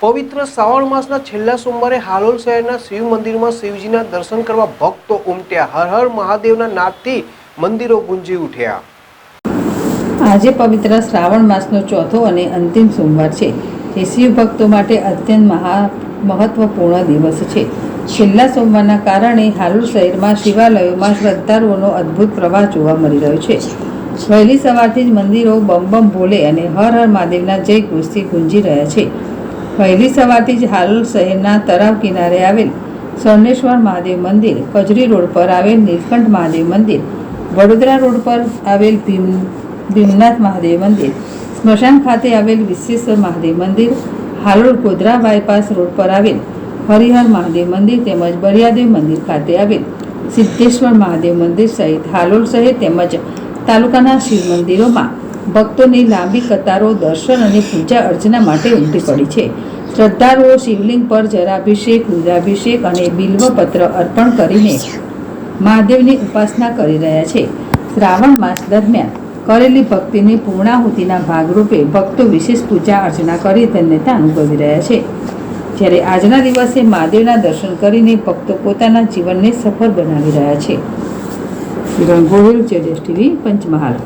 પવિત્ર શ્રાવણ માસના છેલ્લા સોમવારે હાલોલ શહેરના શિવ મંદિરમાં શિવજીના દર્શન કરવા ભક્તો ઉમટ્યા. હર હર મહાદેવના નાદથી મંદિરો ગુંજી ઉઠ્યા. આજે પવિત્ર શ્રાવણ માસનો ચોથો અને અંતિમ સોમવાર છે. તે શિવ ભક્તો માટે અત્યંત મહત્વપૂર્ણ દિવસ છે. છેલ્લા સોમવારના કારણે હાલોલ શહેરમાં શિવાલયોમાં શ્રદ્ધાળુઓનો અદ્ભુત પ્રવાહ જોવા મળી રહ્યો છે. વહેલી સવારથી જ મંદિરો બમ બમ ભોલે અને હર હર મહાદેવના જય ઘોષથી ગુંજી રહ્યા છે. વહેલી સવારથી જ હાલોલ શહેરના તળાવ કિનારે આવેલ સ્વર્ણેશ્વર મહાદેવ મંદિર, કજરી રોડ પર આવેલ નીલકંઠ મહાદેવ મંદિર, વડોદરા રોડ પર આવેલ ભીમનાથ મહાદેવ મંદિર, સ્મશાન ખાતે આવેલ વિશ્વેશ્વર મહાદેવ મંદિર, હાલોલ ગોધરા બાયપાસ રોડ પર આવેલ હરિહર મહાદેવ મંદિર તેમજ બળિયાદેવ મંદિર ખાતે આવેલ સિદ્ધેશ્વર મહાદેવ મંદિર સહિત હાલોલ શહેર તેમજ તાલુકાના શિવ મંદિરોમાં ભક્તોની લાંબી કતારો દર્શન અને પૂજા અર્ચના માટે ઉમટી પડી છે. શ્રદ્ધાળુઓ શિવલિંગ પર જળાભિષેક, રુદ્રાભિષેક અને બિલ્વપત્ર અર્પણ કરીને મહાદેવની ઉપાસના કરી રહ્યા છે. શ્રાવણ માસ દરમિયાન કરેલી ભક્તિની પૂર્ણાહુતિના ભાગરૂપે ભક્તો વિશેષ પૂજા અર્ચના કરી ધન્યતા અનુભવી રહ્યા છે. જ્યારે આજના દિવસે મહાદેવના દર્શન કરીને ભક્તો પોતાના જીવનને સફળ બનાવી રહ્યા છે. કિરણ ગોહિલ, ZSTV, પંચમહાલ.